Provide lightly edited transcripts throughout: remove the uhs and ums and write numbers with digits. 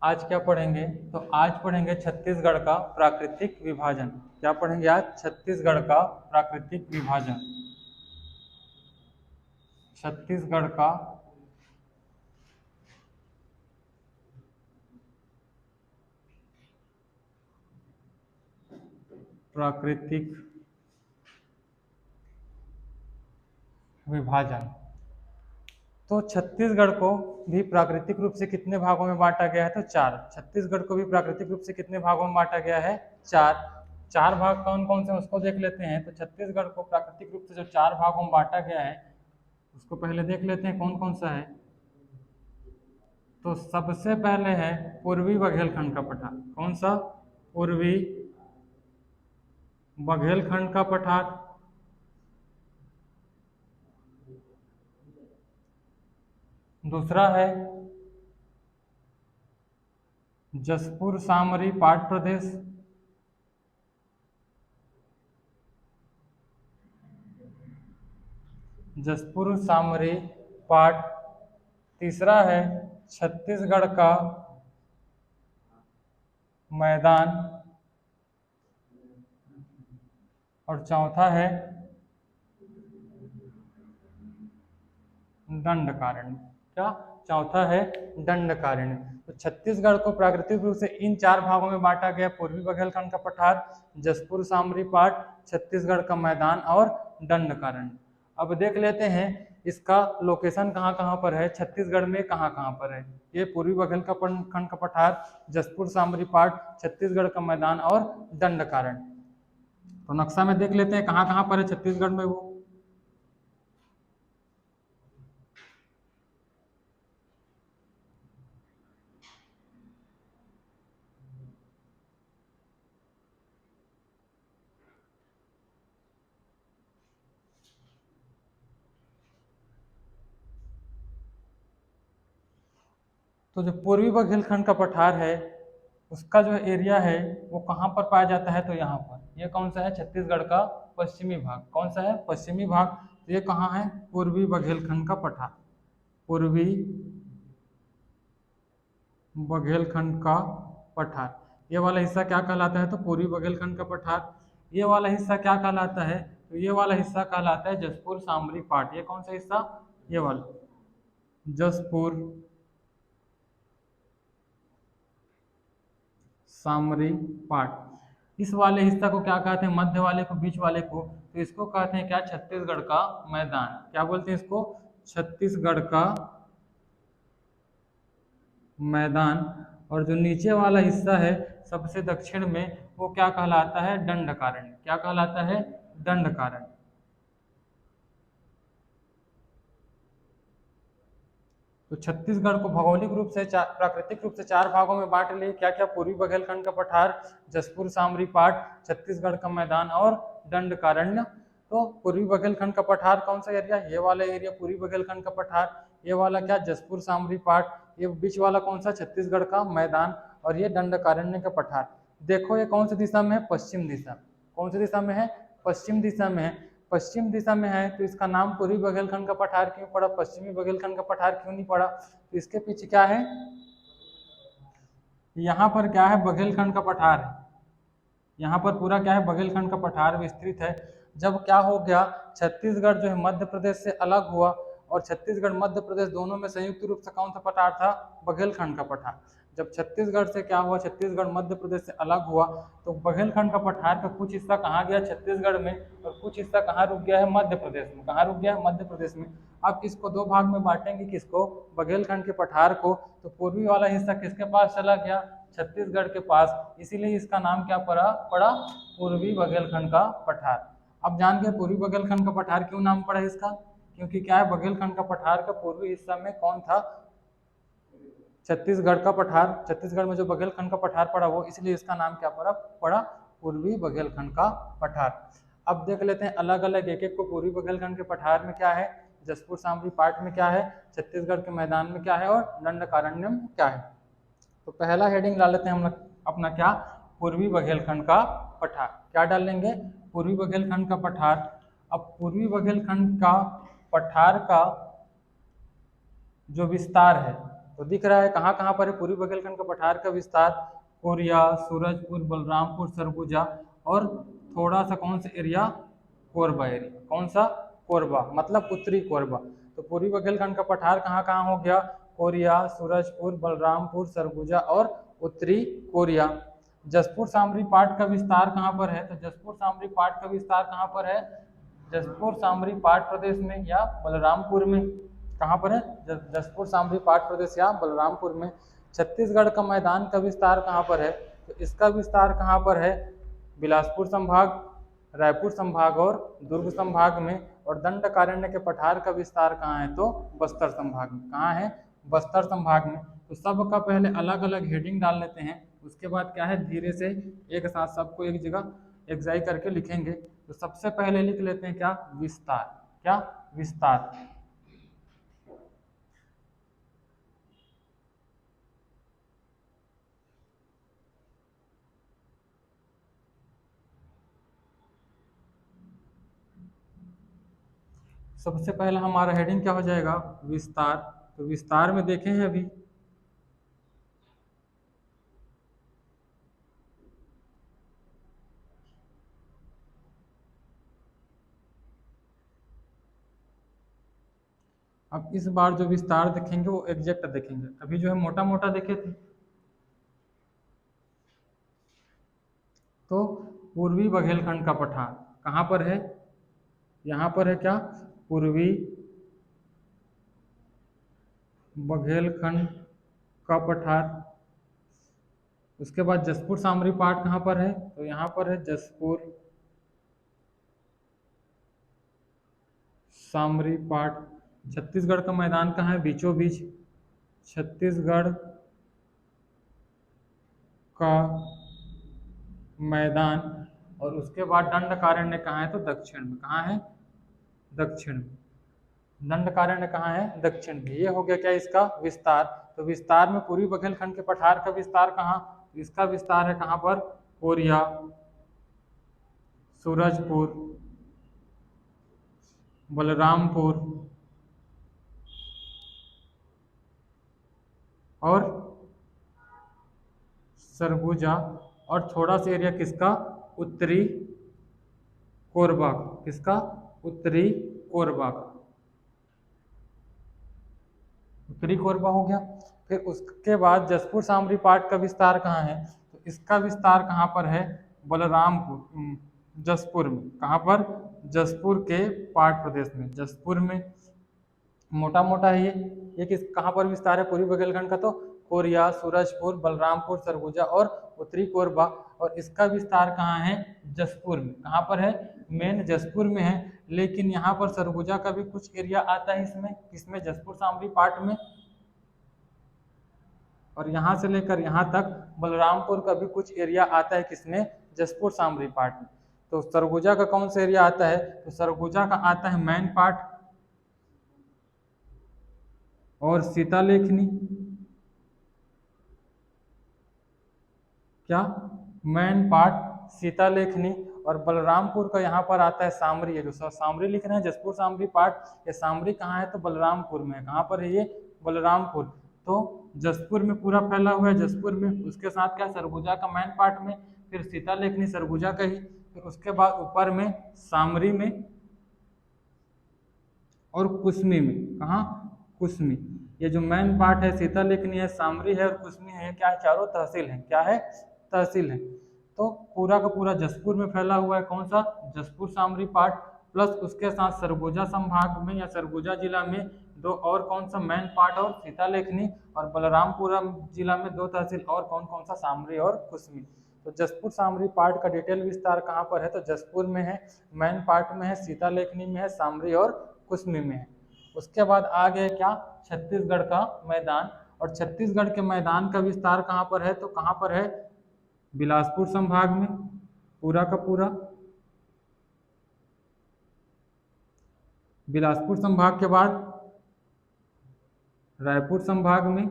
आज क्या पढ़ेंगे? तो आज पढ़ेंगे छत्तीसगढ़ का प्राकृतिक विभाजन। क्या पढ़ेंगे आज? छत्तीसगढ़ का प्राकृतिक विभाजन। छत्तीसगढ़ का प्राकृतिक विभाजन। तो छत्तीसगढ़ को भी प्राकृतिक रूप से कितने भागों में बांटा गया है? तो 4। छत्तीसगढ़ को भी प्राकृतिक रूप से कितने भागों में बांटा गया है? 4। 4 भाग कौन कौन से उसको देख लेते हैं। तो छत्तीसगढ़ को प्राकृतिक रूप से जो 4 भागों में बांटा गया है उसको पहले देख लेते हैं कौन कौन सा है। तो सबसे पहले है पूर्वी बघेलखंड का पठार। कौन सा? पूर्वी बघेलखंड का पठार। दूसरा है जसपुर सामरी पाट प्रदेश। जसपुर सामरी पाट। तीसरा है छत्तीसगढ़ का मैदान। और चौथा है दंडकारण्य। क्या? चौथा है दंडकारण्य। तो छत्तीसगढ़ को प्राकृतिक रूप से इन 4 भागों में बांटा गया। पूर्वी बघेलखंड का पठार, जसपुर सामरी पाट, छत्तीसगढ़ का मैदान और दंडकारण्य। अब देख लेते हैं इसका लोकेशन कहाँ कहाँ पर है, छत्तीसगढ़ में कहाँ कहाँ पर है। ये पूर्वी बघेलखंड का पठार, जसपुर सामरी पाट, छत्तीसगढ़ का मैदान और दंडकारण्य। तो नक्शा में देख लेते हैं कहाँ कहाँ पर है छत्तीसगढ़ में वो। तो जो पूर्वी बघेलखंड का पठार है उसका जो एरिया है वो कहाँ पर पाया जाता है? तो यहाँ पर। ये कौन सा है? छत्तीसगढ़ का पश्चिमी भाग। कौन सा है? पश्चिमी भाग। तो ये कहाँ है? पूर्वी बघेलखंड का पठार। पूर्वी बघेलखंड का पठार। ये वाला हिस्सा क्या कहलाता है? तो पूर्वी बघेलखंड का पठार। ये वाला हिस्सा क्या कहलाता है? तो ये वाला हिस्सा कहलाता है जसपुर सामरी पाट। ये कौन सा हिस्सा? ये वाला जसपुर सामरी पाट। इस वाले हिस्सा को क्या कहते हैं? मध्य वाले को, बीच वाले को। तो इसको कहते हैं क्या? छत्तीसगढ़ का मैदान। क्या बोलते हैं इसको? छत्तीसगढ़ का मैदान। और जो नीचे वाला हिस्सा है सबसे दक्षिण में वो क्या कहलाता है? दंडकारण्य। क्या कहलाता है? दंडकारण्य। तो छत्तीसगढ़ को भौगोलिक रूप से प्राकृतिक रूप से 4 भागों में बांट लिए। क्या क्या? पूर्वी बघेलखंड का पठार, जसपुर सामरी पाट, छत्तीसगढ़ का मैदान और दंडकारण्य। तो पूर्वी बघेलखंड का पठार कौन सा एरिया? ये वाला एरिया पूर्वी बघेलखंड का पठार। ये वाला क्या? जसपुर सामरी पाट। ये बीच वाला कौन सा? छत्तीसगढ़ का मैदान। और ये दंडकारण्य का पठार। देखो ये कौन सी दिशा में है? पश्चिम दिशा। कौन सी दिशा में है? पश्चिम दिशा में है। पश्चिम दिशा में है तो इसका नाम पूर्वी बघेलखंड का पठार क्यों पड़ा? पश्चिमी बघेलखंड का पठार क्यों नहीं पड़ा? तो इसके पीछे क्या है? यहाँ पर क्या है? बघेलखंड का पठार है। यहाँ पर पूरा क्या है? बघेलखंड का पठार विस्तृत है। जब क्या हो गया, छत्तीसगढ़ जो है मध्य प्रदेश से अलग हुआ और छत्तीसगढ़ मध्य प्रदेश दोनों में संयुक्त रूप से कौन सा पठार था? बघेलखंड का पठार। जब छत्तीसगढ़ से क्या हुआ, छत्तीसगढ़ मध्य प्रदेश से अलग हुआ तो बघेलखंड का पठार का कुछ हिस्सा कहाँ गया? छत्तीसगढ़ में। और कुछ हिस्सा कहाँ रुक गया है? मध्य प्रदेश में। कहाँ रुक गया है? मध्य प्रदेश में। अब इसको 2 भाग में बांटेंगे। किसको? बघेलखंड के पठार को। तो पूर्वी वाला हिस्सा किसके पास चला गया? छत्तीसगढ़ के पास। इसीलिए इसका नाम क्या पड़ा? पूर्वी बघेलखंड का पठार। अब जान गए पूर्वी बघेलखंड का पठार क्यों नाम पड़ा इसका? क्योंकि क्या है? बघेलखंड का पठार का पूर्वी हिस्सा में कौन था? छत्तीसगढ़ का पठार। छत्तीसगढ़ में जो बघेलखंड का पठार पड़ा वो, इसलिए इसका नाम क्या पड़ा? पूर्वी बघेलखंड का पठार। अब देख लेते हैं अलग अलग एक एक को। पूर्वी बघेलखंड के पठार में क्या है? जसपुर सामरी पाट में क्या है? छत्तीसगढ़ के मैदान में क्या है? और दंडकारण्यम क्या है? तो पहला हेडिंग डाल लेते हैं हम अपना क्या? पूर्वी बघेलखंड का पठार। क्या डालेंगे? पूर्वी बघेलखंड का पठार। अब पूर्वी बघेलखंड का पठार का जो विस्तार है तो दिख रहा है कहाँ कहाँ पर है पूर्वी बघेलखंड का पठार का विस्तार, कोरिया, सूरजपुर, बलरामपुर, सरगुजा और थोड़ा सा कौन सा एरिया, कोरबा एरिया। कौन सा, कोरबा, मतलब उत्तरी कोरबा। तो पूर्वी बघेलखंड का पठार कहाँ कहाँ हो गया, कोरिया, सूरजपुर, बलरामपुर, सरगुजा और उत्तरी कोरिया। जसपुर सामरी पाट का विस्तार कहाँ पर है, तो जसपुर सामरी पाट का विस्तार कहाँ पर है, जसपुर सामरी पाट प्रदेश में या बलरामपुर में। कहाँ पर है, जसपुर सामरी पाट प्रदेश या बलरामपुर में। छत्तीसगढ़ का मैदान का विस्तार कहाँ पर है, तो इसका विस्तार कहाँ पर है, बिलासपुर संभाग, रायपुर संभाग और दुर्ग संभाग में। और दंडकारण्य के पठार का विस्तार कहाँ है, तो बस्तर संभाग में। कहाँ है, बस्तर संभाग में। तो सबका पहले अलग अलग हेडिंग डाल लेते हैं, उसके बाद क्या है धीरे से एक साथ सबको एक जगह एग्जाई करके लिखेंगे। तो सबसे पहले लिख लेते हैं क्या, विस्तार। क्या, विस्तार। सबसे पहला हमारा हेडिंग क्या हो जाएगा, विस्तार। तो विस्तार में देखें हैं अभी, अब इस बार जो विस्तार देखेंगे वो एग्जैक्ट देखेंगे। अभी जो है मोटा मोटा देखे थे। तो पूर्वी बघेलखंड का पठार कहाँ पर है, यहाँ पर है क्या, पूर्वी बघेलखंड का पठार। उसके बाद जसपुर सामरी पाट कहाँ पर है, तो यहाँ पर है जसपुर सामरी पाट। छत्तीसगढ़ का मैदान कहाँ है, बीचों बीच छत्तीसगढ़ का मैदान। और उसके बाद दंडकारण्य कहाँ है, तो दक्षिण में। कहाँ है, दक्षिण में। दंडकारण्य कहाँ है, दक्षिण में। ये हो गया क्या, इसका विस्तार। तो विस्तार में पूर्वी बघेलखंड के पठार का विस्तार कहाँ, तो इसका विस्तार है कहाँ पर, कोरिया, सूरजपुर, बलरामपुर और सरगुजा। और थोड़ा सा एरिया किसका, उत्तरी कोरबा। किसका, उत्तरी कोरबा का। उत्तरी कोरबा हो गया। फिर उसके बाद जसपुर सामरी पाट का विस्तार कहाँ है, तो इसका विस्तार कहाँ पर है, बलरामपुर, जसपुर में। कहाँ पर, जसपुर के पाट प्रदेश में, जसपुर में। मोटा मोटा है ये किस कहाँ पर विस्तार है पूर्वी बघेलखंड का, तो कोरिया, सूरजपुर, बलरामपुर, सरगुजा और उत्तरी कोरबा। और इसका विस्तार कहाँ है, जसपुर में। कहाँ पर है, मेन जसपुर में है। लेकिन यहाँ पर सरगुजा का भी कुछ एरिया आता है इसमें, किसमें, जसपुर सामरी पाट में। और यहाँ से लेकर यहाँ तक बलरामपुर का भी कुछ एरिया आता है, किसमें, जसपुर सामरी पाट में। तो सरगुजा का कौन सा एरिया आता है, तो सरगुजा का आता है मैन पाट और सीतालेखनी। क्या, मैन पाट, सीतालेखनी। और बलरामपुर का यहाँ पर आता है सामरी। है जो सामरी लिख रहे हैं, जसपुर सामरी पाट, ये सामरी कहाँ है, तो बलरामपुर में। कहाँ पर है ये, बलरामपुर। तो जसपुर में पूरा फैला हुआ है, जसपुर में। उसके साथ क्या, सरगुजा का मैन पार्ट में, फिर सीतालेखनी सरगुजा का ही, फिर उसके बाद ऊपर में सामरी में और कुसमी में। कहाँ, कुसमी। ये जो मैन पार्ट है, सीतालेखनी है, सामरी है और कुसमी है, क्या है, चारों तहसील है। क्या है, तहसील है। तो पूरा का पूरा जसपुर में फैला हुआ है। कौन सा, जसपुर सामरी पार्ट, प्लस उसके साथ सरगुजा संभाग में या सरगुजा जिला में दो और कौन सा, मैन पार्ट और सीतालेखनी। और बलरामपुरम जिला में दो तहसील और कौन कौन सा, सामरी और कुसमी। तो जसपुर सामरी पार्ट का डिटेल विस्तार कहाँ पर है, तो जसपुर में है, मैन पार्ट में है, सीतालेखनी में है, सामरी और कुसमी में है। उसके बाद आ गए क्या, छत्तीसगढ़ का मैदान। और छत्तीसगढ़ के मैदान का विस्तार कहाँ पर है, तो कहाँ पर है, बिलासपुर संभाग में पूरा का पूरा। बिलासपुर संभाग के बाद रायपुर संभाग में,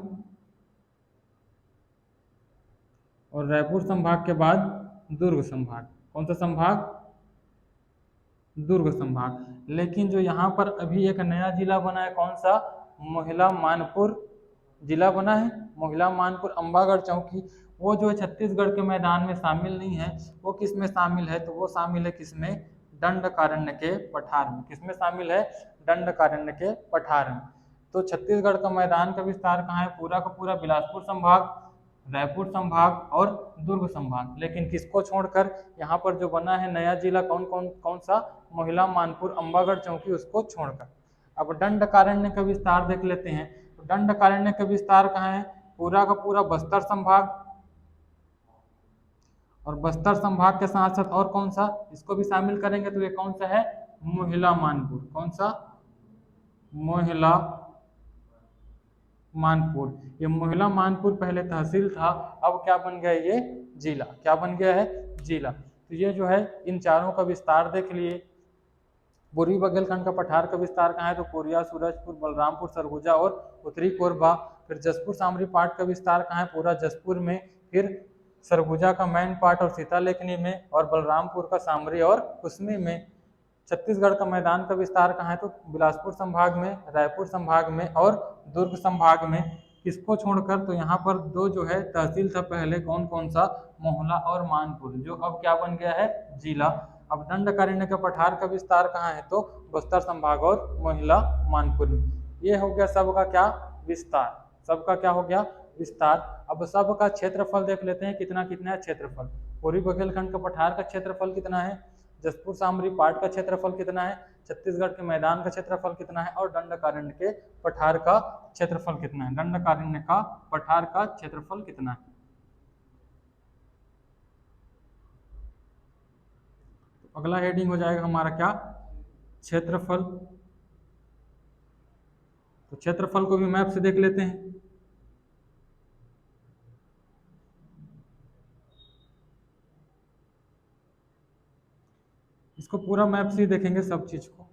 और रायपुर संभाग के बाद दुर्ग संभाग। कौन सा संभाग, दुर्ग संभाग। लेकिन जो यहाँ पर अभी एक नया जिला बना है, कौन सा, मोहिला मानपुर जिला बना है मोहिला मानपुर अम्बागढ़ चौकी, वो जो है छत्तीसगढ़ के मैदान में शामिल नहीं है, वो किस में शामिल है, तो वो शामिल है किसमें, दंडकारण्य के पठार में। किसमें शामिल है, दंडकारण्य के पठार में। तो छत्तीसगढ़ का मैदान का विस्तार कहाँ है, पूरा का पूरा बिलासपुर संभाग, रायपुर संभाग और दुर्ग संभाग। लेकिन किसको छोड़कर, यहाँ पर जो बना है नया जिला कौन कौन कौन सा, मोहिला मानपुर अम्बागढ़ चौकी, उसको छोड़कर। अब दंडकारण्य का विस्तार देख लेते हैं। तो दंडकारण्य का विस्तार कहाँ है, पूरा का पूरा बस्तर संभाग, और बस्तर संभाग के साथ साथ और कौन सा, इसको भी शामिल करेंगे तो ये कौन सा है, मोहिला मानपुर। कौन सा, मोहिला मानपुर। ये मोहिला मानपुर पहले तहसील था, अब क्या बन गया ये, जिला। क्या बन गया है, जिला। तो ये जो है इन चारों का विस्तार देख लिए। पूर्वी बघेलखंड का पठार का विस्तार कहाँ है, तो कोरिया, सूरजपुर, बलरामपुर, सरगुजा और उत्तरी कोरबा। फिर जसपुर सामरी पार्ट का विस्तार कहाँ है, पूरा जसपुर में, फिर सरगुजा का मैन पार्ट और सीता लेखनी में, और बलरामपुर का सामरी और कुसमी में। छत्तीसगढ़ का मैदान का विस्तार कहाँ है, तो बिलासपुर संभाग में, रायपुर संभाग में और दुर्ग संभाग में। किसको छोड़कर, तो यहाँ पर दो जो है तहसील था पहले, कौन कौन सा, मोहला और मानपुर, जो अब क्या बन गया है, जिला। अब दंडकारण्य का पठार का विस्तार कहाँ है, तो बस्तर संभाग और मोहिला मानपुर में। ये हो गया सबका क्या, विस्तार। सबका क्या हो गया, विस्तार। अब सबका क्षेत्रफल देख लेते हैं, कितना कितना है क्षेत्रफल। पूर्वी बघेलखंड का पठार का क्षेत्रफल कितना है, जसपुर सामरी पाट का क्षेत्रफल कितना है, छत्तीसगढ़ के मैदान का क्षेत्रफल कितना है, और दंडकारण्य के पठार का क्षेत्रफल कितना है, दंडकारण्य का पठार का क्षेत्रफल कितना है। तो अगला हेडिंग हो जाएगा हमारा क्या, क्षेत्रफल। तो क्षेत्रफल को भी मैप से देख लेते हैं। इसको पूरा मैप से ही देखेंगे सब चीज को।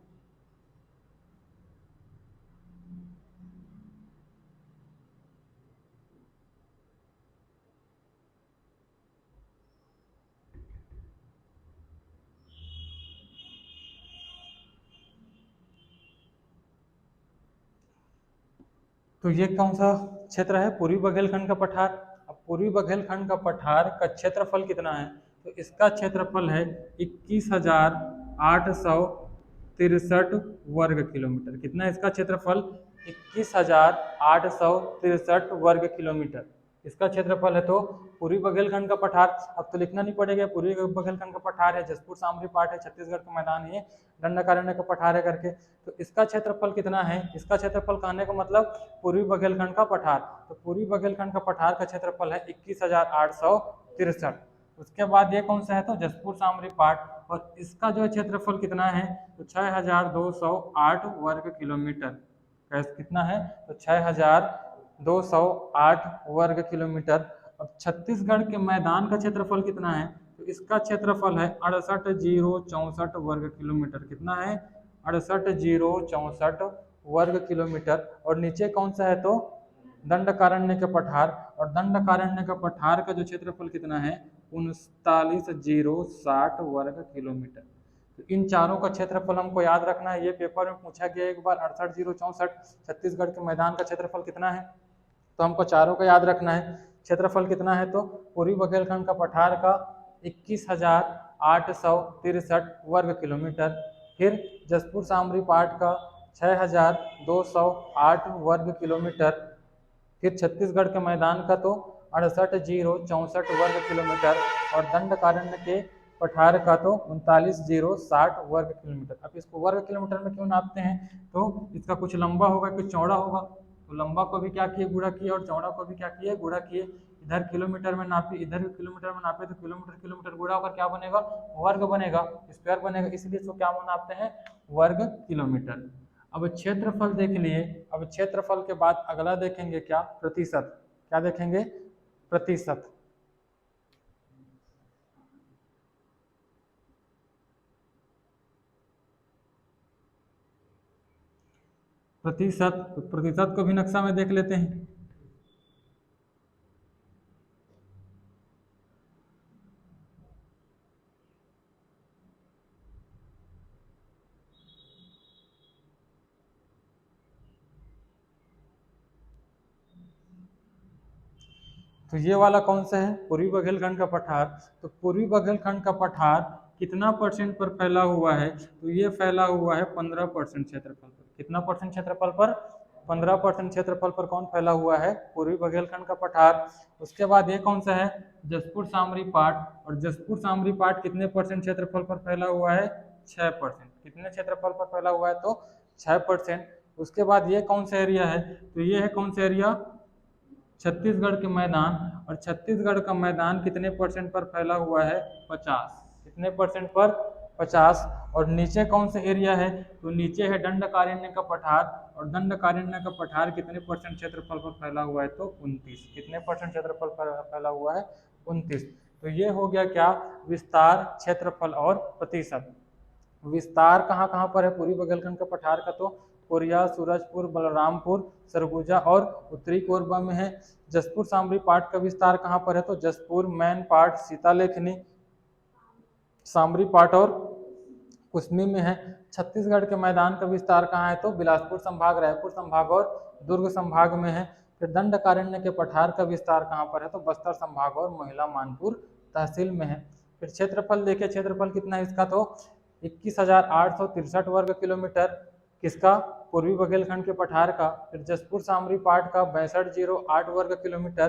तो ये कौन सा क्षेत्र है, पूर्वी बघेलखंड का पठार। अब पूर्वी बघेलखंड का पठार का क्षेत्रफल कितना है, तो इसका क्षेत्रफल है 21,863 वर्ग किलोमीटर। कितना है इसका क्षेत्रफल, 21,863 वर्ग किलोमीटर इसका क्षेत्रफल है। तो पूर्वी बघेलखंड का पठार, अब तो लिखना नहीं पड़ेगा, पूर्वी बघेलखंड का पठार है, जसपुर सामरी पाट है, छत्तीसगढ़ का मैदान है, दंडकारण्य का पठार है करके। तो इसका क्षेत्रफल कितना है, इसका क्षेत्रफल कहने का मतलब पूर्वी बघेलखंड का पठार। तो पूर्वी बघेलखंड का पठार का क्षेत्रफल है 21,863। उसके बाद ये कौन सा है, तो जसपुर सामरी पाट, और इसका जो क्षेत्रफल कितना है, तो 6,208 वर्ग किलोमीटर। कितना है, तो 6,208 वर्ग किलोमीटर। अब छत्तीसगढ़ के मैदान का क्षेत्रफल कितना है, तो इसका क्षेत्रफल है 68,064 वर्ग किलोमीटर। कितना है, 68,064 वर्ग किलोमीटर। और नीचे कौन सा है, तो दंडकारण्य के पठार, और दंडकारण्य का पठार का जो क्षेत्रफल कितना है, 39,060 वर्ग किलोमीटर। तो इन चारों का क्षेत्रफल हमको याद रखना है, ये पेपर में पूछा गया एक बार, 68,064 छत्तीसगढ़ के मैदान का क्षेत्रफल कितना है, तो हमको चारों का याद रखना है। क्षेत्रफल कितना है, तो पूर्वी बघेलखंड का पठार का 21,863 वर्ग किलोमीटर, फिर जसपुर सामरी पाट का 6,208 वर्ग किलोमीटर, फिर छत्तीसगढ़ के मैदान का तो 68,064 वर्ग किलोमीटर, और दंडकारण्य के पठार का तो 39,060 वर्ग किलोमीटर। अब इसको वर्ग किलोमीटर में क्यों नापते हैं, तो इसका कुछ लंबा होगा कुछ चौड़ा होगा, तो लंबा को भी क्या किए, गुणा किए, और चौड़ा को भी क्या किए, गुणा किए। इधर किलोमीटर में नापे, इधर भी किलोमीटर में नापे, तो किलोमीटर किलोमीटर गुणा होकर क्या बनेगा, वर्ग बनेगा, स्क्वायर बनेगा, इसलिए इसको क्या नापते हैं, वर्ग किलोमीटर। अब क्षेत्रफल देख लिए। अब क्षेत्रफल के बाद अगला देखेंगे क्या, प्रतिशत। क्या देखेंगे, प्रतिशत। प्रतिशत, तो प्रतिशत को भी नक्शा में देख लेते हैं। तो ये वाला कौन सा है, पूर्वी बघेलखंड का पठार। तो पूर्वी बघेलखंड का पठार कितना परसेंट पर फैला हुआ है, तो ये फैला हुआ है 15% क्षेत्रफल पर। कितना परसेंट क्षेत्रफल पर, 15% क्षेत्रफल पर कौन फैला हुआ है, पूर्वी बघेलखंड का पठार। उसके बाद ये कौन सा है, जसपुर सामरी पाट। और जसपुर सामरी पाट कितने परसेंट क्षेत्रफल पर फैला हुआ है, 6%। कितने क्षेत्रफल पर फैला हुआ है, तो 6%। उसके बाद ये कौन सा एरिया है, तो ये है कौन सा एरिया, छत्तीसगढ़ के मैदान। और छत्तीसगढ़ का मैदान कितने परसेंट पर फैला हुआ है, 50। कितने परसेंट पर, 50। और नीचे कौन सा एरिया है, तो नीचे है दंडकारण्य का पठार। और दंडकारण्य का पठार कितने परसेंट क्षेत्रफल पर फैला हुआ है, तो 29। कितने परसेंट क्षेत्रफल पर फैला हुआ है, 29। तो ये हो गया क्या, विस्तार, क्षेत्रफल और प्रतिशत। विस्तार कहाँ कहाँ पर है पूर्वी बघेलखंड का पठार का, तो कोरिया, सूरजपुर, बलरामपुर, सरगुजा और उत्तरी कोरबा में है। जसपुर सामरी पाट का विस्तार कहाँ पर है, तो जसपुर, मैन पाट, सीतालेखनी, सामरी पाट और कुसमी में है। छत्तीसगढ़ के मैदान का विस्तार कहाँ है, तो बिलासपुर संभाग, रायपुर संभाग और दुर्ग संभाग में है। फिर दंडकारण्य के पठार का विस्तार कहाँ पर है, तो बस्तर संभाग और महिला मानपुर तहसील में है। फिर क्षेत्रफल देखिए, क्षेत्रफल कितना है इसका, तो 21,863 वर्ग किलोमीटर। किसका, पूर्वी बघेलखंड के पठार का। फिर जसपुर सामरी पाट का 62,008 वर्ग किलोमीटर।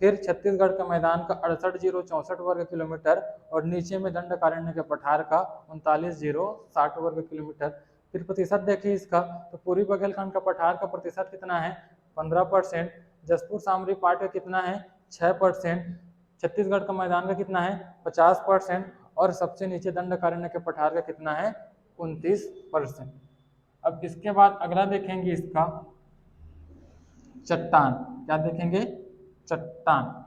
फिर छत्तीसगढ़ के मैदान का 68,064 वर्ग किलोमीटर। और नीचे में दंडकारण्य के पठार का 39,060 वर्ग किलोमीटर। फिर प्रतिशत देखिए इसका, तो पूर्वी बघेलखंड का पठार का प्रतिशत कितना है, 15%। जसपुर सामरी पाट का कितना है, 6%। छत्तीसगढ़ का मैदान का कितना है, 50%। और सबसे नीचे दंडकारण्य के पठार का कितना है, 29%। अब इसके बाद अगला देखेंगे इसका, चट्टान। क्या देखेंगे, चट्टान।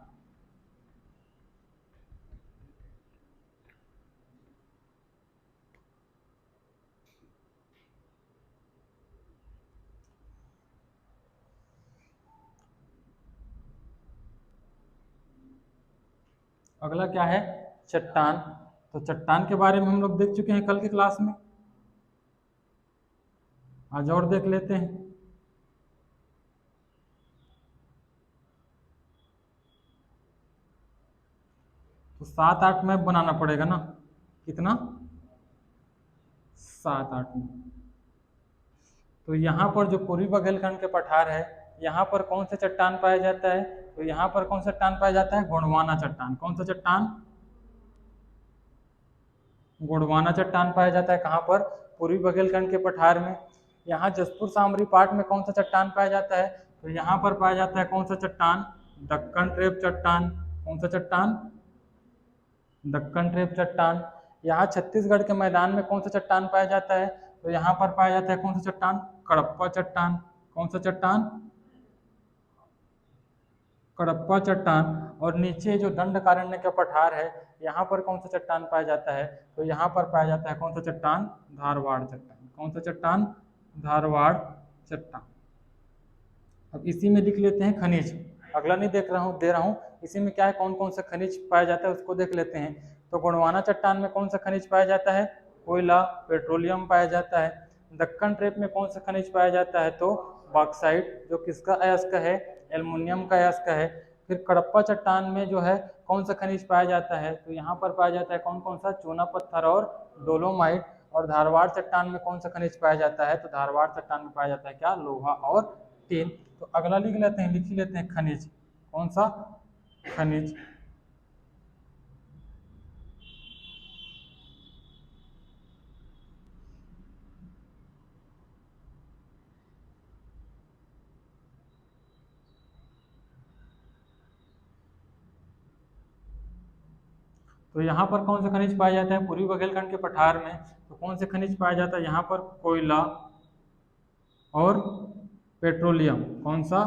अगला क्या है, चट्टान। तो चट्टान के बारे में हम लोग देख चुके हैं कल की क्लास में, आज और देख लेते हैं। तो 7-8 मैप बनाना पड़ेगा ना, कितना, 7-8 मैप। तो यहाँ पर जो पूर्वी बघेलखंड के पठार है, यहाँ पर कौन सा चट्टान पाया जाता है, तो यहाँ पर कौन सा चट्टान पाया जाता है, गोंडवाना चट्टान। कौन सा चट्टान, गोंडवाना चट्टान पाया जाता है। कहाँ पर, पूर्वी बघेलखंड के पठार में। यहाँ जसपुर सामरी पाट में कौन सा चट्टान पाया जाता है, तो यहाँ पर पाया जाता है कौन सा चट्टान, दक्कन ट्रेप चट्टान। कौन सा चट्टान, दक्कन ट्रेप चट्टान। यहाँ छत्तीसगढ़ के मैदान में कौन सा चट्टान पाया जाता है, तो यहाँ पर पाया जाता है कौन सा चट्टान, कड़प्पा चट्टान। कौन सा चट्टान, कड़प्पा चट्टान। और नीचे जो दंडकारण्य का पठार है, यहाँ पर कौन सा चट्टान पाया जाता है, तो यहाँ पर पाया जाता है कौन सा चट्टान, धारवाड़ चट्टान। कौन सा चट्टान, धारवाड़ चट्टान। अब इसी में लिख लेते हैं खनिज। अगला नहीं दे रहा हूँ, इसी में क्या है, कौन कौन सा खनिज पाया जाता है उसको देख लेते हैं। तो गोंडवाना चट्टान में कौन सा खनिज पाया जाता है, कोयला, पेट्रोलियम पाया जाता है। दक्कन ट्रेप में कौन सा खनिज पाया जाता है, तो बॉक्साइट, जो किसका अयस्क है, एल्युमिनियम का अयस्क है। फिर कड़प्पा चट्टान में जो है कौन सा खनिज पाया जाता है, तो यहाँ पर पाया जाता है कौन कौन सा, चूना पत्थर और डोलोमाइट। और धारवाड़ चट्टान में कौन सा खनिज पाया जाता है, तो धारवाड़ चट्टान में पाया जाता है क्या, लोहा और टीन। तो अगला लिख ही लेते हैं खनिज। कौन सा, खनिज। तो यहाँ पर कौन सा खनिज पाया जाता है, पूर्वी बघेलखंड के पठार में। तो कौन से खनिज पाया जाता है, यहाँ पर कोयला और पेट्रोलियम। कौन सा,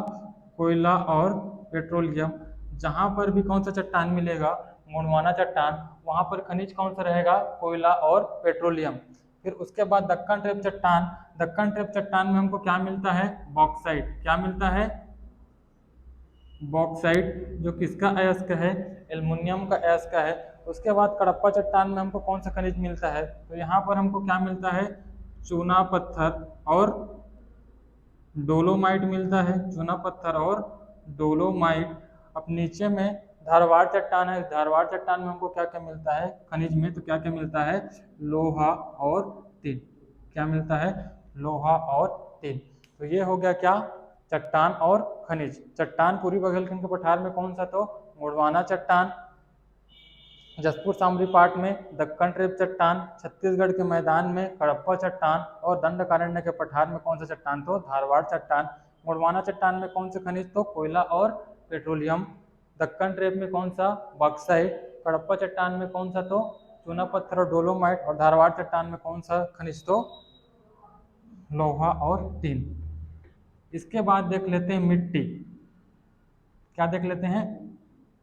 कोयला और पेट्रोलियम। जहाँ पर भी कौन सा चट्टान मिलेगा, गोंडवाना चट्टान, वहाँ पर खनिज कौन सा रहेगा, कोयला और पेट्रोलियम। फिर उसके बाद दक्कन ट्रेप चट्टान। दक्कन ट्रेप चट्टान में हमको क्या मिलता है, बॉक्साइट। क्या मिलता है, बॉक्साइट, जो किसका अयस्क है, एल्युमिनियम का अयस्क है। उसके बाद कड़प्पा चट्टान में हमको कौन सा खनिज मिलता है, तो यहाँ पर हमको क्या मिलता है, चूना पत्थर और डोलोमाइट मिलता है, चूना पत्थर और डोलोमाइट। अब नीचे में धारवाड़ चट्टान है, धारवाड़ चट्टान में हमको क्या क्या मिलता है खनिज में, तो क्या क्या मिलता है, लोहा और तिल। क्या मिलता है, लोहा और तिल। तो ये हो गया क्या, चट्टान और खनिज। चट्टान पूर्वी बघेलखंड के पठार में कौन सा, तो गोंडवाना चट्टान। जसपुर सामरी पाट में दक्कन ट्रेप चट्टान। छत्तीसगढ़ के मैदान में हड़प्पा चट्टान। और दंडकारण्य के पठार में कौन सा चट्टान, तो धारवाड़ चट्टान। गोंडवाना चट्टान में कौन से खनिज, तो कोयला और पेट्रोलियम। दक्कन ट्रेप में कौन सा, बॉक्साइट। हड़प्पा चट्टान में कौन सा, तो चूना पत्थर और डोलोमाइट। और धारवाड़ चट्टान में कौन सा खनिज, तो लोहा और टिन। इसके बाद देख लेते हैं मिट्टी। क्या देख लेते हैं,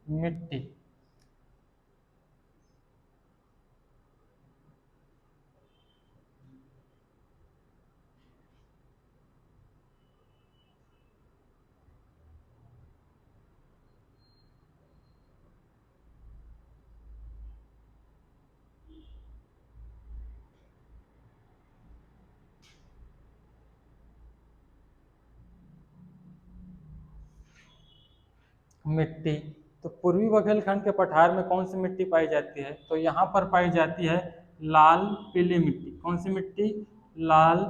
मिट्टी। मिट्टी, तो पूर्वी बघेलखंड के पठार में कौन सी मिट्टी पाई जाती है, तो यहाँ पर पाई जाती है लाल पीली मिट्टी। कौन सी मिट्टी, लाल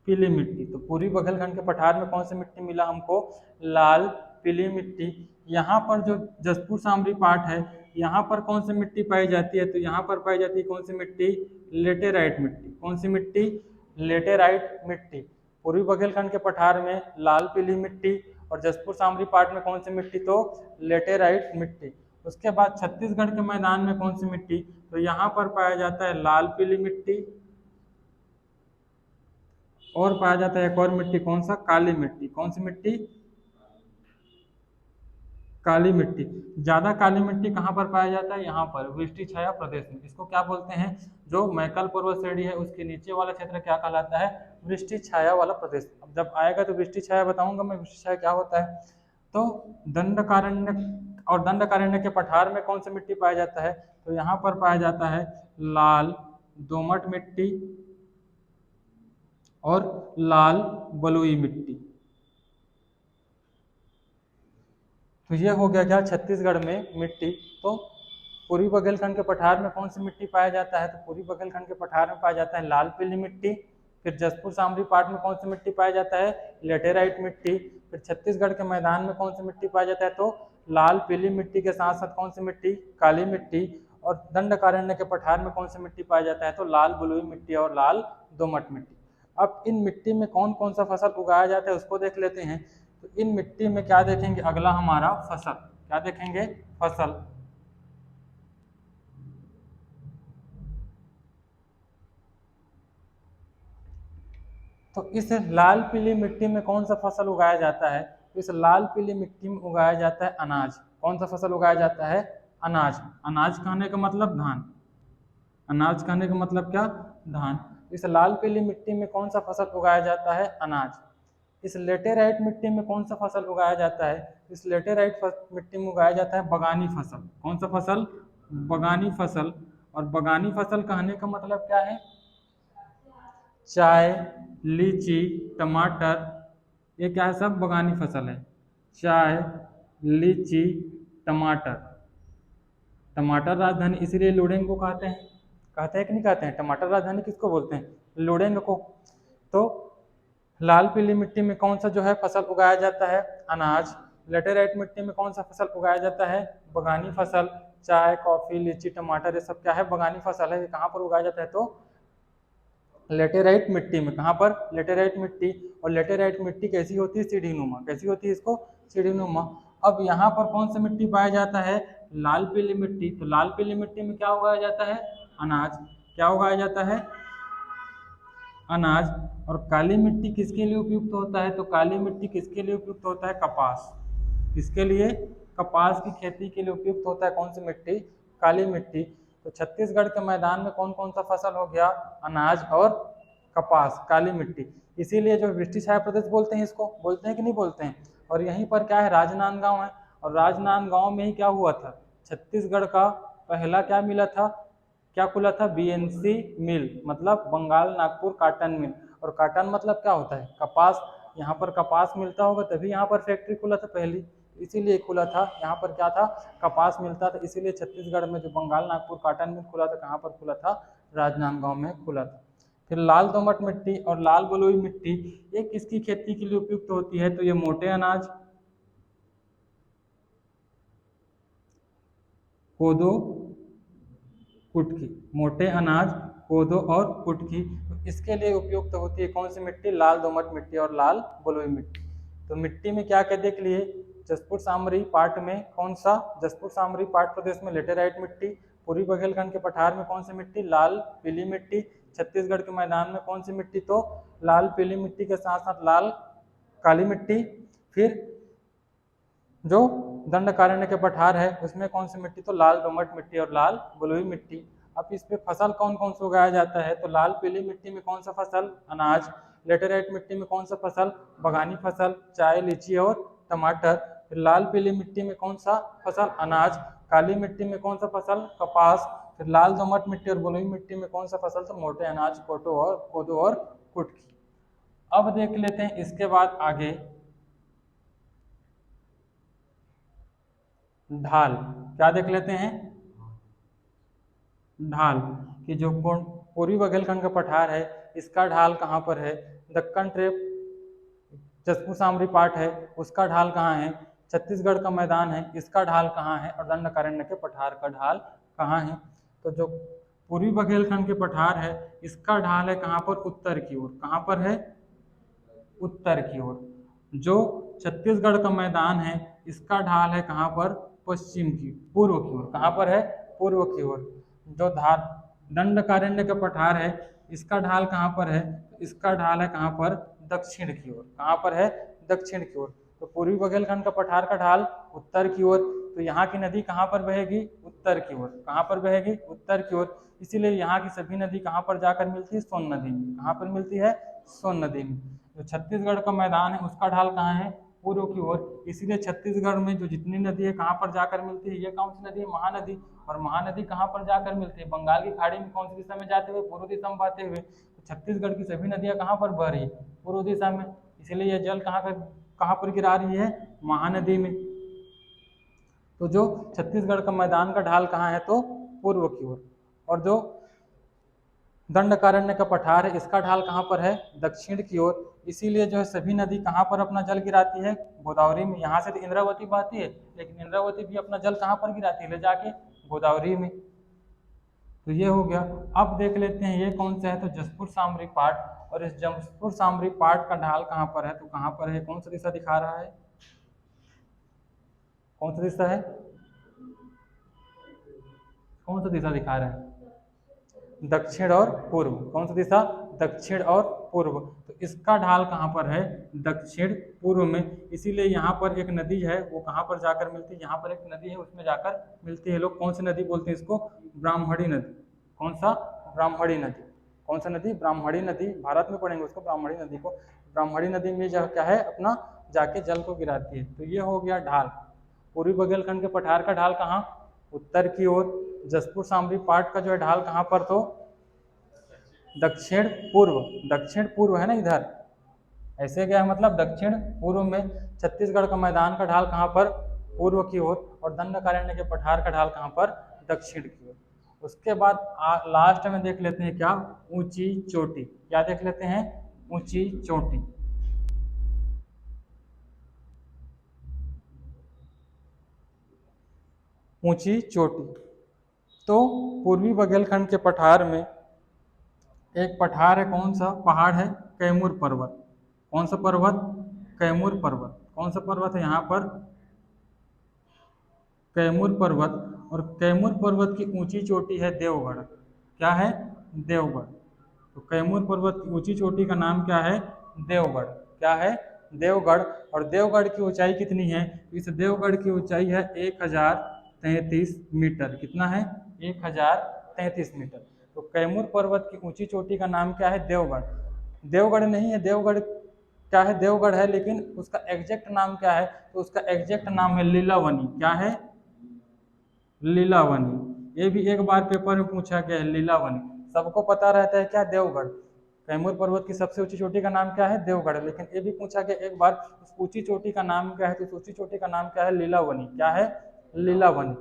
पीली मिट्टी। तो पूर्वी बघेलखंड के पठार में कौन सी मिट्टी मिला हमको, लाल पीली मिट्टी। यहाँ पर जो जसपुर सामरी पाट है, यहाँ पर कौन सी मिट्टी पाई जाती है, तो यहाँ पर पाई जाती है कौन सी मिट्टी, लेटेराइट मिट्टी। कौन सी मिट्टी, लेटेराइट मिट्टी। पूर्वी बघेलखंड के पठार में लाल पीली मिट्टी, और जसपुर सामरी पाट में कौन सी मिट्टी, तो लेटेराइट मिट्टी। उसके बाद छत्तीसगढ़ के मैदान में कौन सी मिट्टी, तो यहाँ पर पाया जाता है लाल पीली मिट्टी, और पाया जाता है एक और मिट्टी, कौन सा, काली मिट्टी। कौन सी मिट्टी, काली मिट्टी। ज्यादा काली मिट्टी कहाँ पर पाया जाता है, यहाँ पर वृष्टि छाया प्रदेश में। इसको क्या बोलते हैं, जो मैकल पर्वत श्रेणी है उसके नीचे वाला क्षेत्र क्या कहलाता है, वृष्टि छाया वाला प्रदेश। अब जब आएगा तो वृष्टि छाया बताऊंगा मैं, वृष्टि छाया क्या होता है। तो दंडकारण्य, और दंडकारण्य के पठार में कौन सी मिट्टी पाया जाता है, तो यहाँ पर पाया जाता है लाल दोमट मिट्टी और लाल बलुई मिट्टी। तो ये हो गया क्या, छत्तीसगढ़ में मिट्टी। तो पूर्वी बघेलखंड के पठार में कौन सी मिट्टी पाया जाता है, तो पूर्वी बघेलखंड के पठार में पाया जाता है लाल पीली मिट्टी। फिर जसपुर सामरी पाट में कौन सी मिट्टी पाया जाता है, लेटेराइट मिट्टी। फिर छत्तीसगढ़ के मैदान में कौन सी मिट्टी पाया जाता है, तो लाल पीली मिट्टी के साथ साथ कौन सी मिट्टी, काली मिट्टी। और दंडकारण्य के पठार में कौन सी मिट्टी पाया जाता है, तो लाल बलुई मिट्टी और लाल दोमट मिट्टी। अब इन मिट्टी में कौन कौन सा फसल उगाया जाता है उसको देख लेते हैं। तो इन मिट्टी में क्या देखेंगे, अगला हमारा फसल। क्या देखेंगे, फसल। तो इस लाल पीली मिट्टी में कौन सा फसल उगाया जाता है, तो इस लाल पीली मिट्टी में उगाया जाता है अनाज। कौन सा फसल उगाया जाता है, अनाज। अनाज कहने का मतलब धान। अनाज कहने का मतलब क्या, धान। इस लाल पीली मिट्टी में कौन सा फसल उगाया जाता है, अनाज। इस लेटेराइट मिट्टी में कौन सा फसल उगाया जाता है, इस लेटेराइट मिट्टी में उगाया जाता है बगानी फसल। कौन सा फसल, बगानी फसल। और बगानी फसल कहने का मतलब क्या है, चाय, लीची, टमाटर, ये क्या है, सब बगानी फसल है। चाय, लीची, टमाटर। टमाटर राजधानी इसीलिए लुडेंग को कहते हैं कि नहीं कहते हैं, टमाटर राजधानी किसको बोलते हैं, लुडेंग को। तो लाल पीली मिट्टी में कौन सा जो है फसल उगाया जाता है, अनाज। लेटेराइट मिट्टी में कौन सा फसल उगाया जाता है, बगानी फसल। चाय, कॉफी, लीची, टमाटर, ये सब क्या है, बगानी फसल है। ये कहाँ पर उगाया जाता है, तो लेटेराइट मिट्टी में। कहाँ पर, लेटेराइट मिट्टी। और लेटेराइट मिट्टी कैसी होती है, सीढ़ीनुमा। कैसी होती है, इसको सीढ़ीनुमा। अब यहाँ पर कौन सा मिट्टी पाया जाता है, लाल पीली मिट्टी। तो लाल पीली मिट्टी में क्या उगाया जाता है, अनाज। क्या उगाया जाता है, अनाज। और काली मिट्टी किसके लिए उपयुक्त होता है, तो काली मिट्टी किसके लिए उपयुक्त होता है, कपास। किसके लिए, कपास की खेती के लिए उपयुक्त होता है कौन सी मिट्टी, काली मिट्टी। तो छत्तीसगढ़ के मैदान में कौन कौन सा फसल हो गया, अनाज और कपास, काली मिट्टी। इसीलिए जो वृष्टि छाया प्रदेश बोलते हैं, इसको बोलते हैं कि नहीं बोलते हैं। और यहीं पर क्या है, राजनांदगांव है। और राजनांदगांव में ही क्या हुआ था, छत्तीसगढ़ का पहला क्या मिला था, क्या खुला था, बीएनसी मिल, मतलब बंगाल नागपुर काटन मिल। और काटन मतलब क्या होता है, कपास। यहाँ पर कपास मिलता होगा तभी यहाँ पर फैक्ट्री खुला था पहली, इसीलिए खुला था। यहाँ पर क्या था, कपास मिलता था, इसीलिए छत्तीसगढ़ में जो बंगाल नागपुर कॉटन मिल खुला था, कहाँ पर खुला था, राजनांदगांव में खुला था। फिर लाल दोमट मिट्टी और लाल बलुई मिट्टी ये किसकी खेती के लिए उपयुक्त होती है, तो ये मोटे अनाज, कोदो, कुटकी, मोटे अनाज, कोदो और कुटकी, तो इसके लिए उपयुक्त होती है कौन सी मिट्टी, लाल दोमट मिट्टी और लाल बलुई मिट्टी। तो मिट्टी में क्या क्या देख लिए, जसपुर सामरी पाट में कौन सा, जसपुर सामरी पाट प्रदेश में लेटेराइट मिट्टी, पूर्वी बघेलखंड के पठार में कौन सी मिट्टी, लाल पीली मिट्टी, छत्तीसगढ़ के मैदान में कौन सी मिट्टी, तो लाल पीली मिट्टी के साथ साथ लाल काली मिट्टी। फिर जो दंडकारण्य के पठार है उसमें कौन सी मिट्टी, तो लाल दोमट मिट्टी और लाल बलुई मिट्टी। अब इस पे फसल कौन कौन सा उगाया जाता है, तो लाल पीली मिट्टी में कौन सा फसल, अनाज, लेटेराइट मिट्टी में कौन सा फसल, बगानी फसल, चाय, लीची और टमाटर। फिर लाल पीली मिट्टी में कौन सा फसल, अनाज, काली मिट्टी में कौन सा फसल, कपास। फिर लाल दोमट मिट्टी और बलुई मिट्टी में कौन सा फसल, तो मोटे अनाज, कोदो और कुटकी। अब देख लेते हैं इसके बाद आगे ढाल, क्या देख लेते हैं, ढाल कि जो पूर्वी बघेलखंड का पठार है इसका ढाल कहाँ पर है, दक्कन ट्रेप जसपुर सामरी पाट है उसका ढाल कहाँ है, छत्तीसगढ़ का मैदान है इसका ढाल कहाँ है, और दंडकारण्य के पठार का ढाल कहाँ है। तो जो पूर्वी बघेलखंड के पठार है इसका ढाल है कहाँ पर, उत्तर की ओर, कहाँ पर है, उत्तर की ओर। जो छत्तीसगढ़ का मैदान है इसका ढाल है कहाँ पर, पश्चिम की, पूर्व की ओर, कहाँ पर है, पूर्व की ओर। जो धार दंडकारण्य का पठार है इसका ढाल कहाँ पर है, इसका ढाल है कहाँ पर, दक्षिण की ओर, कहाँ पर है, दक्षिण की ओर। तो पूर्वी बघेलखंड का पठार का ढाल उत्तर की ओर, तो यहाँ की नदी कहाँ पर बहेगी, उत्तर की ओर, कहाँ पर बहेगी, उत्तर की ओर। इसीलिए यहाँ की सभी नदी कहाँ पर जाकर मिलती है, सोन नदी में, कहाँ पर मिलती है, सोन नदी में। जो छत्तीसगढ़ का मैदान है उसका ढाल कहाँ है, पूर्व की ओर, इसीलिए छत्तीसगढ़ में जो जितनी नदी है कहाँ पर जाकर मिलती है, ये कौन सी नदी है, महानदी। और महानदी कहाँ पर जाकर मिलती है, बंगाल की खाड़ी में कौन सी दिशा में जाते हुए, पूर्व दिशा में बहते हुए। तो छत्तीसगढ़ की सभी नदियाँ कहाँ पर बह रही है, पूर्व दिशा में, इसलिए यह जल कहाँ पर गिरा रही है, महानदी में। तो जो छत्तीसगढ़ का मैदान का ढाल कहाँ है, तो पूर्व की ओर। और जो दंडकारण्य का पठार है इसका ढाल कहाँ पर है, दक्षिण की ओर। इसीलिए जो है सभी नदी कहाँ पर अपना जल गिराती है, गोदावरी में। यहाँ से तो इंद्रावती बहती है लेकिन इंद्रावती भी अपना जल कहाँ पर गिराती है, ले जाके गोदावरी में। तो ये हो गया। अब देख लेते हैं ये कौन सा है, तो जसपुर सामरी पाट। और इस जसपुर सामरी पाट का ढाल कहाँ पर है, तो कहाँ पर है, कौन सा दिशा दिखा रहा है, कौन सा दिशा है, कौन सा दिशा दिखा रहा है, दक्षिण और पूर्व, कौन सा दिशा, दक्षिण और पूर्व। तो इसका ढाल कहाँ पर है, दक्षिण पूर्व में। इसीलिए यहाँ पर एक नदी है वो कहाँ पर जाकर मिलती है, यहाँ पर एक नदी है उसमें जाकर मिलती है। लोग कौन सी नदी बोलते हैं इसको, ब्राह्मणी नदी। कौन सा, ब्राह्मणी नदी। कौन सा नदी, ब्राह्मणी नदी। भारत में पढ़ेंगे उसको, ब्राह्मणी नदी को। ब्राह्मणी नदी में जो क्या है अपना जाके जल को गिराती है। तो ये हो गया ढाल। पूर्वी बघेलखंड के पठार का ढाल कहाँ, उत्तर की ओर। जसपुर सामरी पाट का जो है ढाल कहाँ पर, तो दक्षिण पूर्व, दक्षिण पूर्व है ना इधर, ऐसे क्या है मतलब दक्षिण पूर्व में। छत्तीसगढ़ का मैदान का ढाल कहाँ पर, पूर्व की ओर। और दंडकारण्य के पठार का ढाल कहाँ पर, दक्षिण की ओर। उसके बाद लास्ट में देख लेते हैं क्या, ऊंची चोटी। क्या देख लेते हैं, ऊंची चोटी। ऊंची चोटी तो पूर्वी बघेलखंड के पठार में एक पठार है, कौन सा पहाड़ है, कैमूर पर्वत। कौन सा पर्वत, कैमूर पर्वत। कौन सा पर्वत है यहाँ पर, कैमूर पर्वत। और कैमूर पर्वत की ऊंची चोटी है देवगढ़। क्या है, देवगढ़। तो कैमूर पर्वत की ऊंची चोटी का नाम क्या है, देवगढ़। क्या है, देवगढ़। और देवगढ़ की ऊंचाई कितनी है, तो इस देवगढ़ की ऊंचाई है 1033 मीटर। कितना है, 1033 मीटर। तो कैमूर पर्वत की ऊंची चोटी का नाम क्या है, देवगढ़। देवगढ़ नहीं है, देवगढ़ क्या है, देवगढ़ है, लेकिन उसका एग्जैक्ट नाम क्या है, तो उसका एग्जैक्ट नाम है लीलावनी। क्या है, लीलावनी। ये भी एक बार पेपर में पूछा गया है, लीलावनी। सबको पता रहता है क्या, देवगढ़। कैमूर पर्वत की सबसे ऊंची चोटी का नाम क्या है? देवगढ़। लेकिन ये भी पूछा गया एक बार, उस ऊंची चोटी का नाम क्या है? तो उस ऊंची चोटी का नाम क्या है? लीलावनी। क्या है? लीलावनी।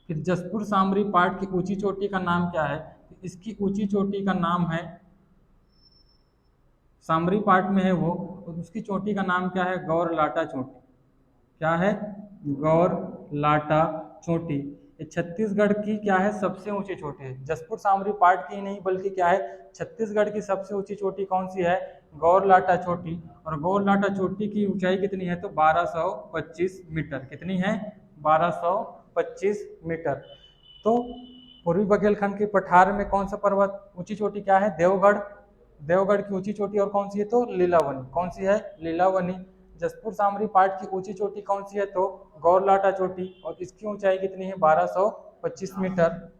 फिर जसपुर सामरी पाठ की ऊंची चोटी का नाम क्या है? तो इसकी ऊंची चोटी का नाम है, सामरी पाठ में है वो, और उसकी चोटी का नाम क्या है? गौर लाटा चोटी। क्या है? गौर लाटा चोटी। ये छत्तीसगढ़ की क्या है? सबसे ऊंची चोटी है। जसपुर सामरी पाठ की नहीं बल्कि क्या है, छत्तीसगढ़ की सबसे ऊंची चोटी कौन सी है? गौर लाटा चोटी। और गौर लाटा चोटी की ऊंचाई कितनी है? तो 1225 मीटर। कितनी है? 1225 मीटर। तो पूर्वी बघेलखंड के पठार में कौन सा पर्वत ऊंची चोटी क्या है? देवगढ़। देवगढ़ की ऊंची चोटी और कौन सी है? तो लीलावनी। कौन सी है? लीलावनी। जसपुर सामरी पाठ की ऊंची चोटी कौन सी है? तो गौरलाटा चोटी। और इसकी ऊंचाई कितनी है? 1225 मीटर।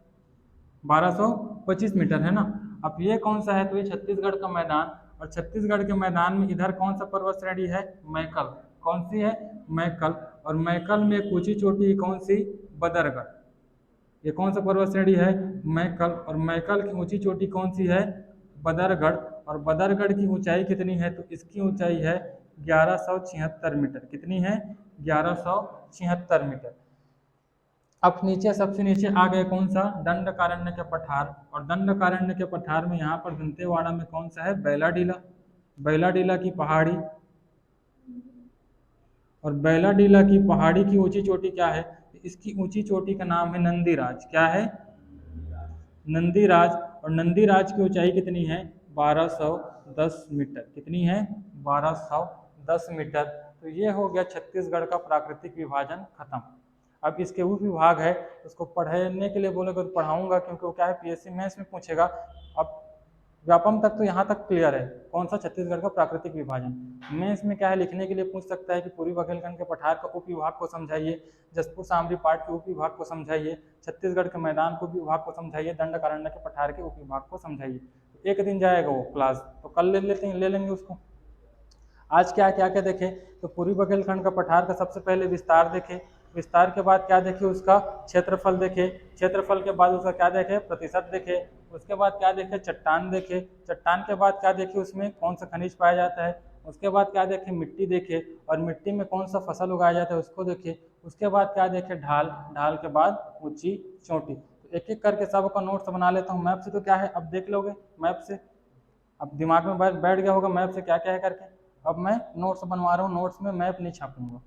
1225 मीटर है ना। अब ये कौन सा है? तो ये छत्तीसगढ़ का मैदान। और छत्तीसगढ़ के मैदान में इधर कौन सा पर्वत श्रेणी है? मैकल। कौन सी है? मैकल। और मैकल में एक ऊंची चोटी कौन सी? बदरगढ़। ये कौन सा पर्वत श्रेणी है? मैकल। और मैकल की ऊंची चोटी कौन सी है? बदरगढ़। और बदरगढ़ की ऊंचाई कितनी है? तो इसकी ऊंचाई है 1176 मीटर। कितनी है? 1176 मीटर। अब नीचे सबसे नीचे आ गए कौन सा? दंडकारण्य के पठार। और दंडकारण्य के पठार में यहाँ पर दंतेवाड़ा में कौन सा है? बैलाडीला। बैलाडीला की पहाड़ी। और बैलाडीला की पहाड़ी की ऊंची चोटी क्या है? इसकी ऊंची चोटी का नाम है नंदीराज। क्या है? नंदीराज। और नंदीराज की ऊंचाई कितनी है? 1210 मीटर। कितनी है? 1210 मीटर। तो ये हो गया छत्तीसगढ़ का प्राकृतिक विभाजन खत्म। अब इसके उप विभाग है, उसको पढ़ने के लिए बोलेगा तो पढ़ाऊंगा, क्योंकि वो क्या है, पीएससी मैथ्स में पूछेगा। अब व्यापम तक तो यहाँ तक क्लियर है, कौन सा? छत्तीसगढ़ का प्राकृतिक विभाजन। मैं इसमें क्या है, लिखने के लिए पूछ सकता है कि पूर्वी बघेलखंड के पठार का उप विभाग को समझाइए, जसपुर सामरी पाठ के उप विभाग को समझाइए, छत्तीसगढ़ के मैदान के उप विभाग को समझाइए, दंडकारण्य के पठार के उप विभाग को समझाइए। तो एक दिन जाएगा वो क्लास, तो कल ले लेंगे उसको। आज क्या क्या क्या देखे, तो पूर्वी बघेलखंड का पठार का सबसे पहले विस्तार देखे, विस्तार के बाद क्या देखे, उसका क्षेत्रफल देखे, क्षेत्रफल के बाद उसका क्या देखे, प्रतिशत देखे, उसके बाद क्या देखे, चट्टान देखे, चट्टान के बाद क्या देखे, उसमें कौन सा खनिज पाया जाता है, उसके बाद क्या देखे, मिट्टी देखे, और मिट्टी में कौन सा फसल उगाया जाता है उसको देखे, उसके बाद क्या देखे, ढाल, ढाल के बाद ऊंची चोटी। तो एक एक करके सबका नोट्स बना लेता हूँ। मैप से तो क्या है, अब देख लोगे मैप से, अब दिमाग में बैठ गया होगा मैप से क्या क्या है करके। अब मैं नोट्स बनवा रहा हूँ, नोट्स में मैप नहीं छापूंगा।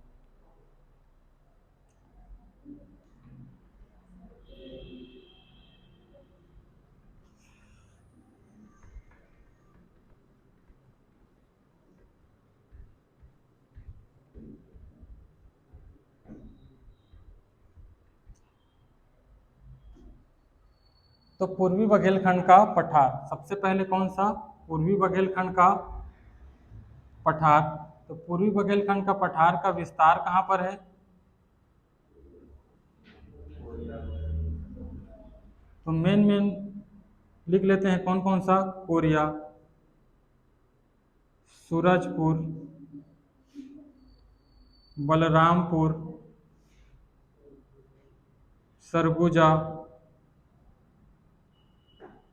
तो पूर्वी बघेलखंड का पठार, सबसे पहले कौन सा, पूर्वी बघेलखंड का पठार। तो पूर्वी बघेलखंड का पठार का विस्तार कहाँ पर है, तो मेन मेन लिख लेते हैं, कौन कौन सा, कोरिया, सूरजपुर, बलरामपुर, सरगुजा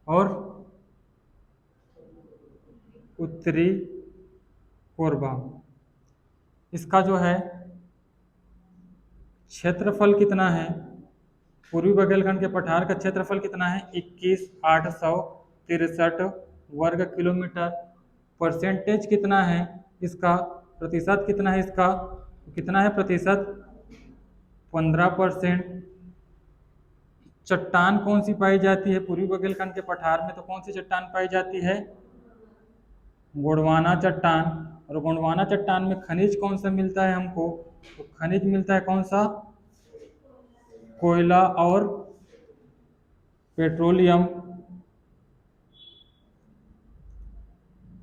और उत्तरी कोरबा। इसका जो है क्षेत्रफल कितना है, पूर्वी बघेलखंड के पठार का क्षेत्रफल कितना है, 21,863 वर्ग किलोमीटर। परसेंटेज कितना है इसका, प्रतिशत कितना है इसका, कितना है प्रतिशत, 15%। चट्टान कौन सी पाई जाती है पूर्वी बघेलखंड के पठार में, तो कौन सी चट्टान पाई जाती है, गोंडवाना चट्टान। और गोंडवाना चट्टान में खनिज कौन सा मिलता है हमको, तो खनिज मिलता है कौन सा, कोयला और पेट्रोलियम।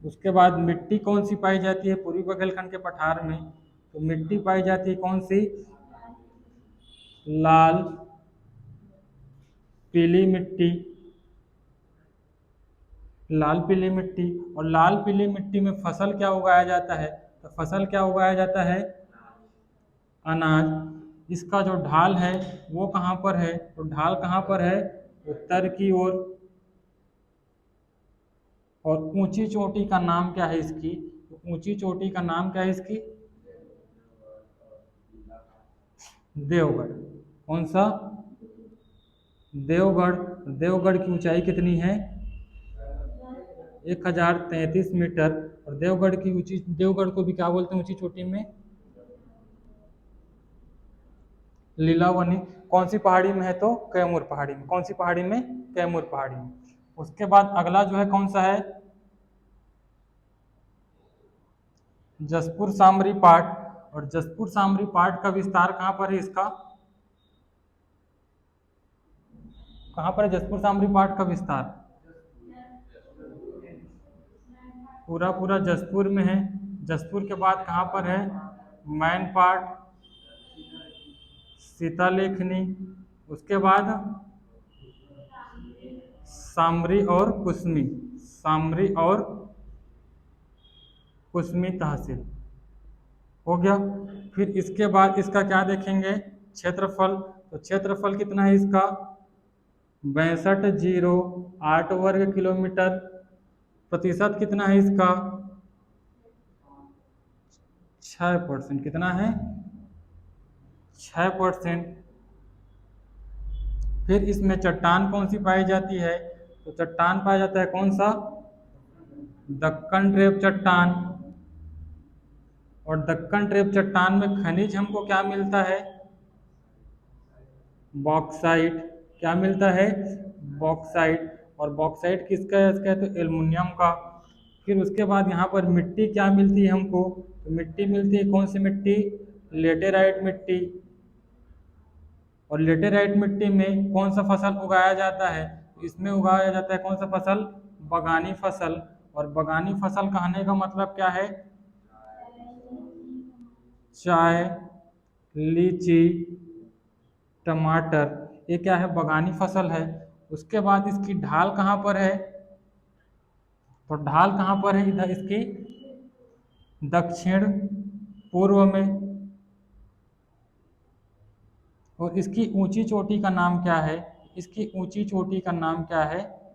उसके बाद मिट्टी कौन सी पाई जाती है पूर्वी बघेलखंड के पठार में, तो मिट्टी पाई जाती है कौन सी, लाल पीली मिट्टी, लाल पीली मिट्टी। और लाल पीली मिट्टी में फसल क्या उगाया जाता है, तो फसल क्या उगाया जाता है, अनाज। इसका जो ढाल है वो कहाँ पर है, तो ढाल कहाँ पर है, उत्तर की ओर। और ऊंची चोटी का नाम क्या है इसकी? ऊंची चोटी का नाम क्या है इसकी? देवगढ़। कौन सा? देवगढ़। देवगढ़ की ऊंचाई कितनी है? 1033 मीटर। और देवगढ़ की ऊंची, देवगढ़ को भी क्या बोलते हैं ऊंची चोटी में? लीलावनी। कौन सी पहाड़ी में है? तो कैमूर पहाड़ी में। कौन सी पहाड़ी में? कैमूर पहाड़ी में। उसके बाद अगला जो है कौन सा है? जसपुर सामरी पाठ। और जसपुर सामरी पाठ का विस्तार कहाँ पर है इसका? कहाँ पर है जसपुर सामरी पाठ का विस्तार? पूरा पूरा जसपुर में है। जसपुर के बाद कहाँ पर है? मैनपाट, सीतालेखनी, उसके बाद सामरी और कुसमी। सामरी और कुसमी तहसील हो गया। फिर इसके बाद इसका क्या देखेंगे? क्षेत्रफल। तो क्षेत्रफल कितना है इसका? 6208 वर्ग किलोमीटर। प्रतिशत कितना है इसका? 6%। कितना है? 6%। फिर इसमें चट्टान कौन सी पाई जाती है? तो चट्टान पाया जाता है कौन सा? दक्कन ट्रेप चट्टान। और दक्कन ट्रेप चट्टान में खनिज हमको क्या मिलता है? बॉक्साइट। क्या मिलता है? बॉक्साइट। और बॉक्साइट किसका है? इसका है तो एल्युमिनियम का। फिर उसके बाद यहाँ पर मिट्टी क्या मिलती है हमको? तो मिट्टी मिलती है कौन सी मिट्टी? लेटेराइट मिट्टी। और लेटेराइट मिट्टी में कौन सा फसल उगाया जाता है? इसमें उगाया जाता है कौन सा फसल? बगानी फसल। और बगानी फसल कहने का मतलब क्या है? चाय, लीची, टमाटर, ये क्या है? बगानी फसल है। उसके बाद इसकी ढाल कहाँ पर है? तो ढाल कहाँ पर है इधर इसकी? दक्षिण पूर्व में। और इसकी ऊंची चोटी का नाम क्या है? इसकी ऊंची चोटी का नाम क्या है?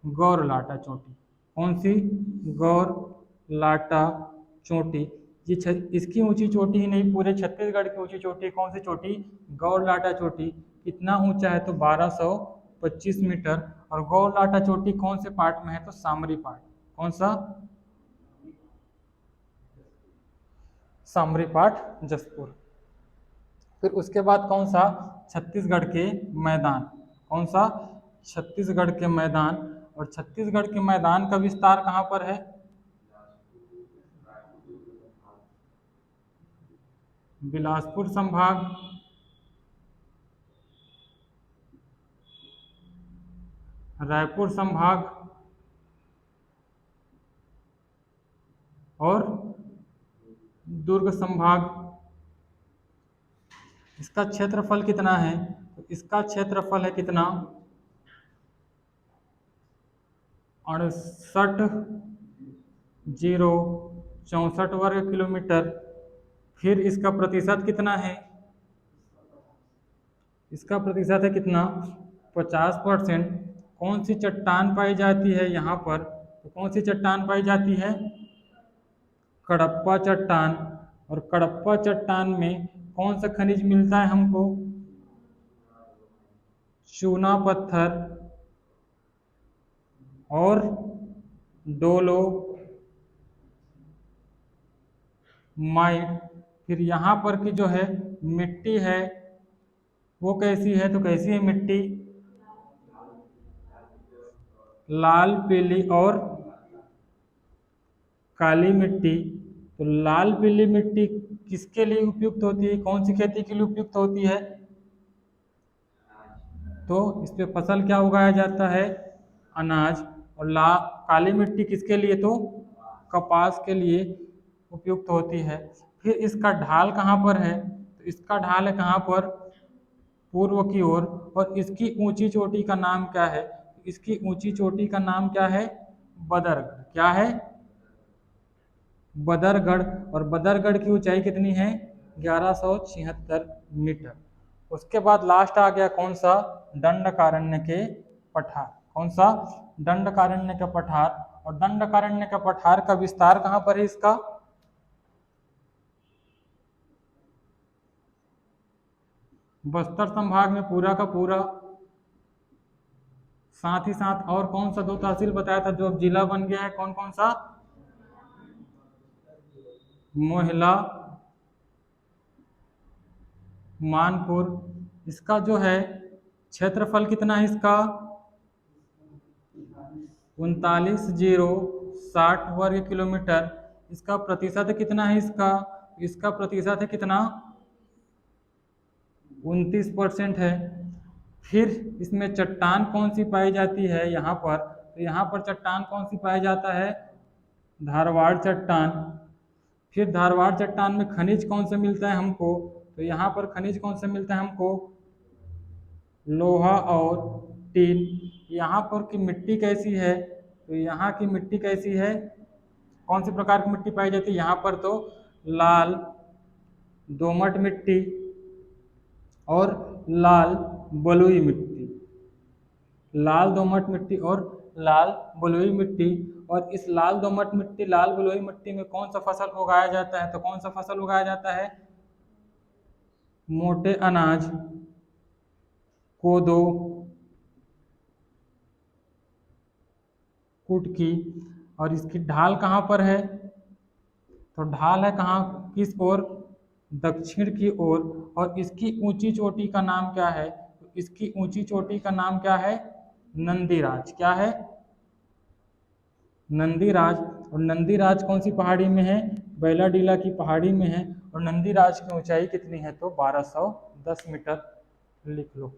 गौरलाटा चोटी। कौन सी? गौरलाटा चोटी। इसकी ऊंची चोटी ही नहीं, पूरे छत्तीसगढ़ की ऊंची चोटी कौन सी चोटी? गौरलाटा चोटी। कितना ऊंचा है? तो 1225 मीटर। और गौरलाटा चोटी कौन से पार्ट में है? तो सामरी पार्ट। कौन सा? सामरी पार्ट, जसपुर। फिर उसके बाद कौन सा? छत्तीसगढ़ के मैदान। कौन सा? छत्तीसगढ़ के मैदान। और छत्तीसगढ़ के मैदान का विस्तार कहाँ पर है? बिलासपुर संभाग, रायपुर संभाग और दुर्ग संभाग। इसका क्षेत्रफल कितना है? तो इसका क्षेत्रफल है कितना? 68,064 वर्ग किलोमीटर। फिर इसका प्रतिशत कितना है? इसका प्रतिशत है कितना? 50%। कौन सी चट्टान पाई जाती है यहाँ पर? तो कौन सी चट्टान पाई जाती है? कडप्पा चट्टान। और कडप्पा चट्टान में कौन सा खनिज मिलता है हमको? चूना पत्थर और डोलो माइट। फिर यहाँ पर की जो है मिट्टी है वो कैसी है? तो कैसी है मिट्टी? लाल, पीली और काली मिट्टी। तो लाल पीली मिट्टी किसके लिए उपयुक्त होती है? कौन सी खेती के लिए उपयुक्त होती है? तो इस पे फसल क्या उगाया जाता है? अनाज। और काली मिट्टी किसके लिए? तो कपास के लिए उपयुक्त होती है। फिर इसका ढाल कहाँ पर है? तो इसका ढाल है कहाँ पर? पूर्व की ओर। और इसकी ऊंची चोटी का नाम क्या है? इसकी ऊंची चोटी का नाम क्या है? बदरगढ़। क्या है? बदरगढ़। और बदरगढ़ की ऊंचाई कितनी है? 1176 मीटर। उसके बाद लास्ट आ गया कौन सा? दंडकारण्य के पठार। कौन सा? दंडकारण्य का पठार। और दंडकारण्य का पठार का विस्तार कहाँ पर है इसका? बस्तर संभाग में पूरा का पूरा। साथ ही साथ और कौन सा 2 तहसील बताया था जो अब जिला बन गया है, कौन कौन सा? मोहला, मानपुर। इसका जो है क्षेत्रफल कितना है इसका? 39,060 वर्ग किलोमीटर। इसका प्रतिशत कितना है इसका? इसका प्रतिशत है कितना? 29% है। फिर इसमें चट्टान कौन सी पाई जाती है यहाँ पर? तो यहाँ पर चट्टान कौन सी पाया जाता है? धारवाड़ चट्टान। फिर धारवाड़ चट्टान में खनिज कौन सा मिलता है हमको? तो यहाँ पर खनिज कौन सा मिलता है हमको? लोहा और टीन। यहाँ पर की मिट्टी कैसी है? तो यहाँ की मिट्टी कैसी है? कौन सी प्रकार की मिट्टी पाई जाती है यहाँ पर? तो लाल दोमट मिट्टी और लाल बलुई मिट्टी। लाल दोमट मिट्टी और लाल बलुई मिट्टी। और इस लाल दोमट मिट्टी, लाल बलुई मिट्टी में कौन सा फसल उगाया जाता है? तो कौन सा फसल उगाया जाता है? मोटे अनाज, कोदो, कुटकी। और इसकी ढाल कहाँ पर है? तो ढाल है कहाँ, किस ओर? दक्षिण की ओर। और इसकी ऊंची चोटी का नाम क्या है? तो इसकी ऊंची चोटी का नाम क्या है? नंदीराज। क्या है? नंदीराज। और नंदीराज कौन सी पहाड़ी में है? बैलाडीला की पहाड़ी में है। और नंदीराज की ऊंचाई कितनी है? तो 1210 मीटर। लिख लो।